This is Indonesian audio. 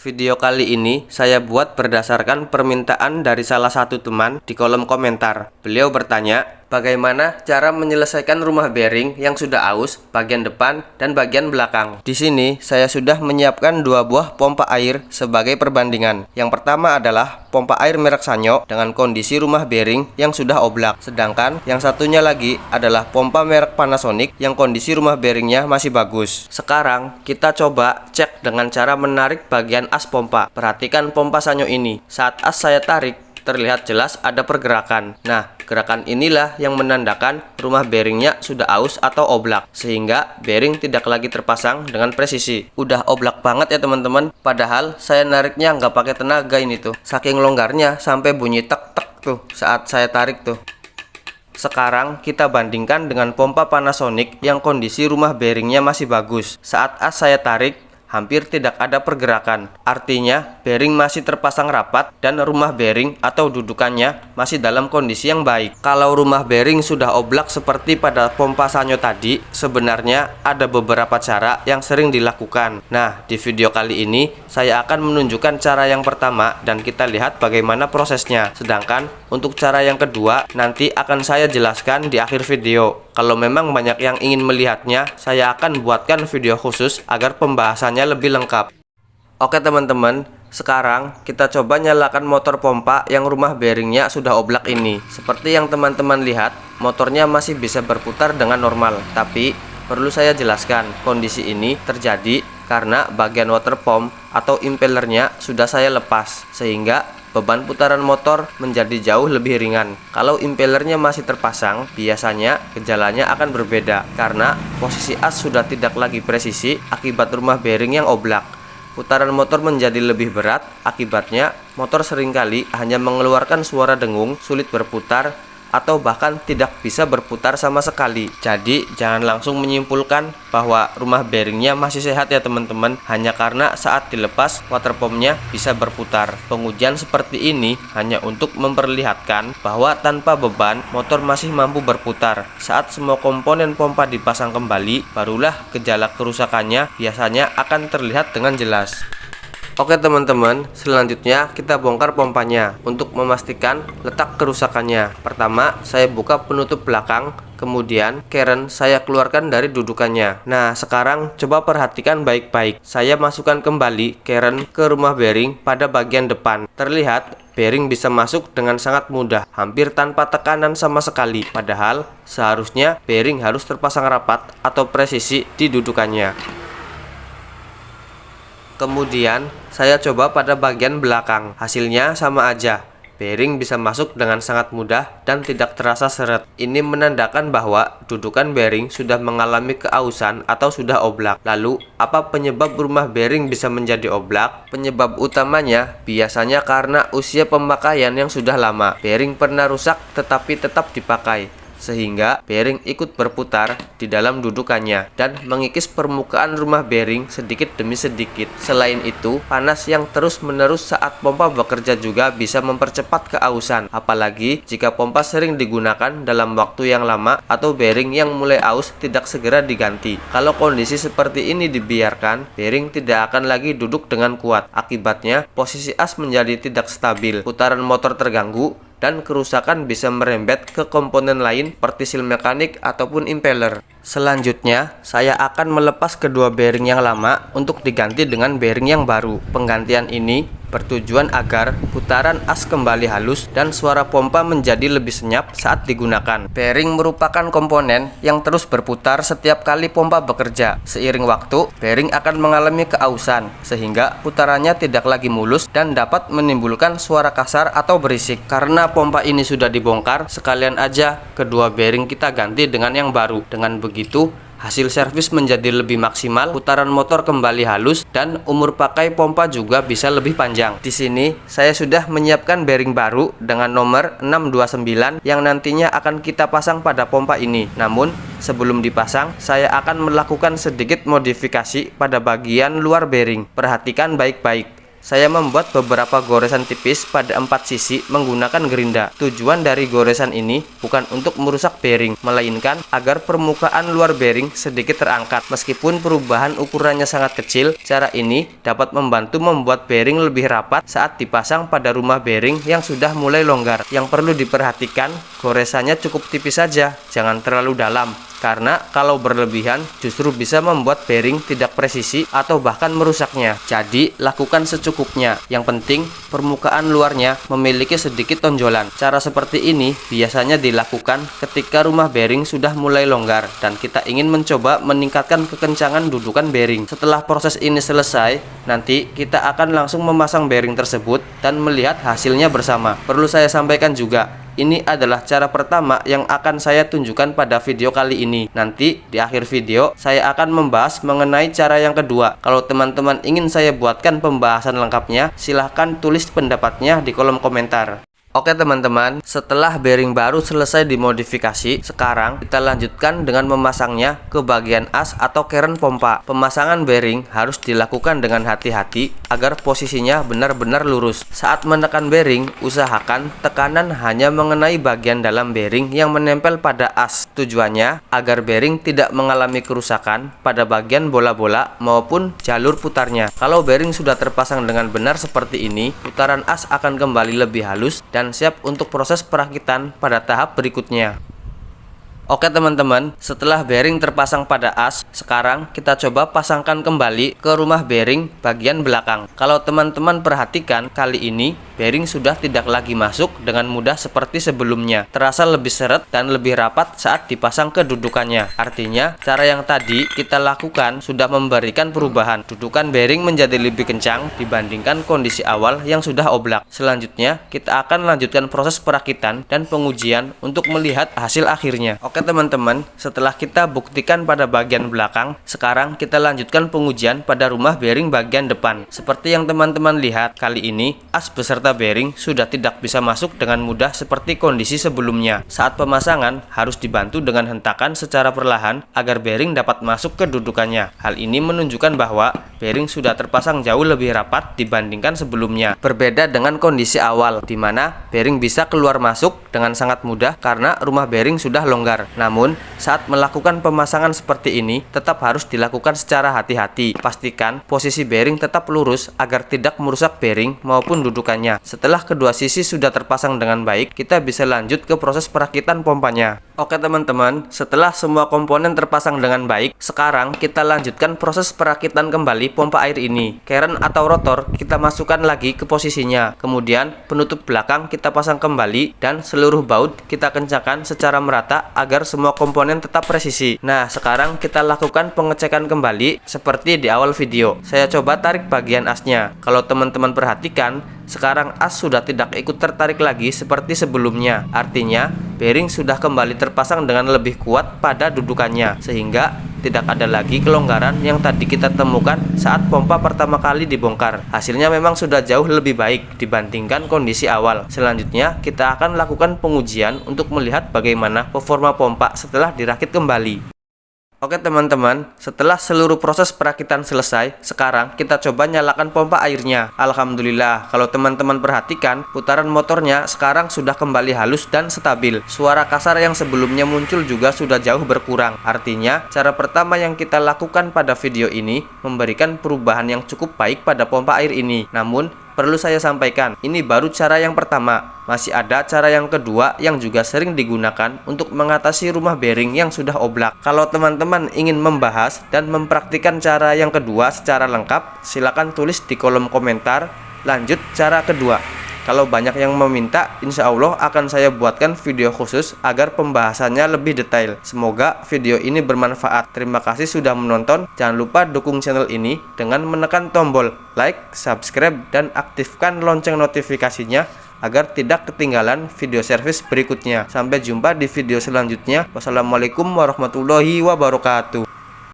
Video kali ini saya buat berdasarkan permintaan dari salah satu teman di kolom komentar. Beliau bertanya, bagaimana cara menyelesaikan rumah bearing yang sudah aus bagian depan dan bagian belakang. Di sini saya sudah menyiapkan dua buah pompa air sebagai perbandingan. Yang pertama adalah pompa air merek Sanyo dengan kondisi rumah bearing yang sudah oblak. Sedangkan yang satunya lagi adalah pompa merek Panasonic yang kondisi rumah bearingnya masih bagus. Sekarang kita coba cek dengan cara menarik bagian as pompa. Perhatikan pompa Sanyo ini. Saat as saya tarik, terlihat jelas ada pergerakan. Nah, gerakan inilah yang menandakan rumah bearingnya sudah aus atau oblak, sehingga bearing tidak lagi terpasang dengan presisi. Udah oblak banget ya teman-teman. Padahal saya nariknya nggak pakai tenaga ini tuh. Saking longgarnya sampai bunyi tek-tek tuh saat saya tarik tuh. Sekarang kita bandingkan dengan pompa Panasonic yang kondisi rumah bearingnya masih bagus. Saat as saya tarik, hampir tidak ada pergerakan. Artinya bearing masih terpasang rapat dan rumah bearing atau dudukannya masih dalam kondisi yang baik. Kalau rumah bearing sudah oblak seperti pada pompa Sanyo tadi, sebenarnya ada beberapa cara yang sering dilakukan. Nah, di video kali ini saya akan menunjukkan cara yang pertama dan kita lihat bagaimana prosesnya. Sedangkan untuk cara yang kedua nanti akan saya jelaskan di akhir video. Kalau memang banyak yang ingin melihatnya, saya akan buatkan video khusus agar pembahasannya lebih lengkap. Oke teman-teman, sekarang kita coba nyalakan motor pompa yang rumah bearingnya sudah oblak ini. Seperti yang teman-teman lihat, motornya masih bisa berputar dengan normal. Tapi perlu saya jelaskan, kondisi ini terjadi karena bagian water pump atau impellernya sudah saya lepas, sehingga beban putaran motor menjadi jauh lebih ringan. Kalau impellernya masih terpasang, biasanya gejalanya akan berbeda karena posisi as sudah tidak lagi presisi akibat rumah bearing yang oblak. Putaran motor menjadi lebih berat, akibatnya motor seringkali hanya mengeluarkan suara dengung, sulit berputar, atau bahkan tidak bisa berputar sama sekali. Jadi jangan langsung menyimpulkan bahwa rumah bearingnya masih sehat ya teman-teman, hanya karena saat dilepas water pumpnya bisa berputar. Pengujian seperti ini hanya untuk memperlihatkan bahwa tanpa beban motor masih mampu berputar. Saat semua komponen pompa dipasang kembali, barulah gejala kerusakannya biasanya akan terlihat dengan jelas. Oke teman-teman, selanjutnya kita bongkar pompanya untuk memastikan letak kerusakannya. Pertama, saya buka penutup belakang, kemudian keren saya keluarkan dari dudukannya. Nah, sekarang coba perhatikan baik-baik. Saya masukkan kembali keren ke rumah bearing pada bagian depan. Terlihat bearing bisa masuk dengan sangat mudah, hampir tanpa tekanan sama sekali. Padahal seharusnya bearing harus terpasang rapat atau presisi di dudukannya. Kemudian saya coba pada bagian belakang, hasilnya sama aja. Bearing bisa masuk dengan sangat mudah dan tidak terasa seret. Ini menandakan bahwa dudukan bearing sudah mengalami keausan atau sudah oblak. Lalu, apa penyebab rumah bearing bisa menjadi oblak? Penyebab utamanya biasanya karena usia pemakaian yang sudah lama. Bearing pernah rusak tetapi tetap dipakai, sehingga bearing ikut berputar di dalam dudukannya dan mengikis permukaan rumah bearing sedikit demi sedikit. Selain itu, panas yang terus-menerus saat pompa bekerja juga bisa mempercepat keausan, apalagi jika pompa sering digunakan dalam waktu yang lama atau bearing yang mulai aus tidak segera diganti. Kalau kondisi seperti ini dibiarkan, bearing tidak akan lagi duduk dengan kuat. Akibatnya, posisi as menjadi tidak stabil, putaran motor terganggu, dan kerusakan bisa merembet ke komponen lain seperti seal mekanik ataupun impeller. Selanjutnya, saya akan melepas kedua bearing yang lama untuk diganti dengan bearing yang baru. Penggantian ini bertujuan agar putaran as kembali halus dan suara pompa menjadi lebih senyap saat digunakan. Bearing merupakan komponen yang terus berputar setiap kali pompa bekerja. Seiring waktu, bearing akan mengalami keausan, sehingga putarannya tidak lagi mulus dan dapat menimbulkan suara kasar atau berisik. Karena pompa ini sudah dibongkar, sekalian aja kedua bearing kita ganti dengan yang baru. Dengan begitu, hasil servis menjadi lebih maksimal, putaran motor kembali halus, dan umur pakai pompa juga bisa lebih panjang. Di sini saya sudah menyiapkan bearing baru dengan nomor 629 yang nantinya akan kita pasang pada pompa ini. Namun sebelum dipasang, saya akan melakukan sedikit modifikasi pada bagian luar bearing. Perhatikan baik-baik. saya membuat beberapa goresan tipis pada 4 sisi menggunakan gerinda. Tujuan dari goresan ini bukan untuk merusak bearing, melainkan agar permukaan luar bearing sedikit terangkat. Meskipun perubahan ukurannya sangat kecil, cara ini dapat membantu membuat bearing lebih rapat saat dipasang pada rumah bearing yang sudah mulai longgar. Yang perlu diperhatikan, goresannya cukup tipis saja, jangan terlalu dalam. Karena kalau berlebihan justru bisa membuat bearing tidak presisi atau bahkan merusaknya. Jadi lakukan secukupnya. Yang penting permukaan luarnya memiliki sedikit tonjolan. Cara seperti ini biasanya dilakukan ketika rumah bearing sudah mulai longgar dan kita ingin mencoba meningkatkan kekencangan dudukan bearing. Setelah proses ini selesai, nanti kita akan langsung memasang bearing tersebut dan melihat hasilnya bersama. Perlu saya sampaikan juga, ini adalah cara pertama yang akan saya tunjukkan pada video kali ini. Nanti di akhir video saya akan membahas mengenai cara yang kedua. Kalau teman-teman ingin saya buatkan pembahasan lengkapnya, silahkan tulis pendapatnya di kolom komentar. Oke teman-teman, setelah bearing baru selesai dimodifikasi, sekarang kita lanjutkan dengan memasangnya ke bagian as atau keren pompa. Pemasangan bearing harus dilakukan dengan hati-hati agar posisinya benar-benar lurus. Saat menekan bearing, usahakan tekanan hanya mengenai bagian dalam bearing yang menempel pada as. Tujuannya agar bearing tidak mengalami kerusakan pada bagian bola-bola maupun jalur putarnya. Kalau bearing sudah terpasang dengan benar seperti ini, putaran as akan kembali lebih halus dan siap untuk proses perakitan pada tahap berikutnya. Oke teman-teman, setelah bearing terpasang pada as, sekarang kita coba pasangkan kembali ke rumah bearing bagian belakang. Kalau teman-teman perhatikan, kali ini bearing sudah tidak lagi masuk dengan mudah seperti sebelumnya. Terasa lebih seret dan lebih rapat saat dipasang kedudukannya. Artinya, cara yang tadi kita lakukan sudah memberikan perubahan. Dudukan bearing menjadi lebih kencang dibandingkan kondisi awal yang sudah oblak. Selanjutnya, kita akan lanjutkan proses perakitan dan pengujian untuk melihat hasil akhirnya. Oke teman-teman, setelah kita buktikan pada bagian belakang, sekarang kita lanjutkan pengujian pada rumah bearing bagian depan. Seperti yang teman-teman lihat, kali ini as beserta bearing sudah tidak bisa masuk dengan mudah seperti kondisi sebelumnya. Saat pemasangan harus dibantu dengan hentakan secara perlahan agar bearing dapat masuk ke dudukannya. Hal ini menunjukkan bahwa bearing sudah terpasang jauh lebih rapat dibandingkan sebelumnya. Berbeda dengan kondisi awal, di mana bearing bisa keluar masuk dengan sangat mudah karena rumah bearing sudah longgar. Namun, saat melakukan pemasangan seperti ini, tetap harus dilakukan secara hati-hati. Pastikan posisi bearing tetap lurus agar tidak merusak bearing maupun dudukannya. Setelah kedua sisi sudah terpasang dengan baik, kita bisa lanjut ke proses perakitan pompanya. Oke teman-teman, setelah semua komponen terpasang dengan baik, sekarang kita lanjutkan proses perakitan kembali pompa air ini. Keren atau rotor kita masukkan lagi ke posisinya. Kemudian, penutup belakang kita pasang kembali dan seluruh baut kita kencangkan secara merata agar semua komponen tetap presisi. Nah, sekarang kita lakukan pengecekan kembali seperti di awal video. Saya coba tarik bagian asnya. Kalau teman-teman perhatikan, sekarang as sudah tidak ikut tertarik lagi seperti sebelumnya. Artinya, bearing sudah kembali terpasang dengan lebih kuat pada dudukannya, sehingga tidak ada lagi kelonggaran yang tadi kita temukan saat pompa pertama kali dibongkar. Hasilnya memang sudah jauh lebih baik dibandingkan kondisi awal. Selanjutnya, kita akan lakukan pengujian untuk melihat bagaimana performa pompa setelah dirakit kembali. Oke teman-teman, setelah seluruh proses perakitan selesai, sekarang kita coba nyalakan pompa airnya. Alhamdulillah, kalau teman-teman perhatikan, putaran motornya sekarang sudah kembali halus dan stabil. Suara kasar yang sebelumnya muncul juga sudah jauh berkurang. Artinya, cara pertama yang kita lakukan pada video ini memberikan perubahan yang cukup baik pada pompa air ini. Namun, perlu saya sampaikan, ini baru cara yang pertama. Masih ada cara yang kedua yang juga sering digunakan untuk mengatasi rumah bearing yang sudah oblak. Kalau teman-teman ingin membahas dan mempraktikkan cara yang kedua secara lengkap, silakan tulis di kolom komentar. Lanjut cara kedua. Kalau banyak yang meminta, insya Allah akan saya buatkan video khusus agar pembahasannya lebih detail. Semoga video ini bermanfaat. Terima kasih sudah menonton. Jangan lupa dukung channel ini dengan menekan tombol like, subscribe, dan aktifkan lonceng notifikasinya agar tidak ketinggalan video servis berikutnya. Sampai jumpa di video selanjutnya. Wassalamualaikum warahmatullahi wabarakatuh.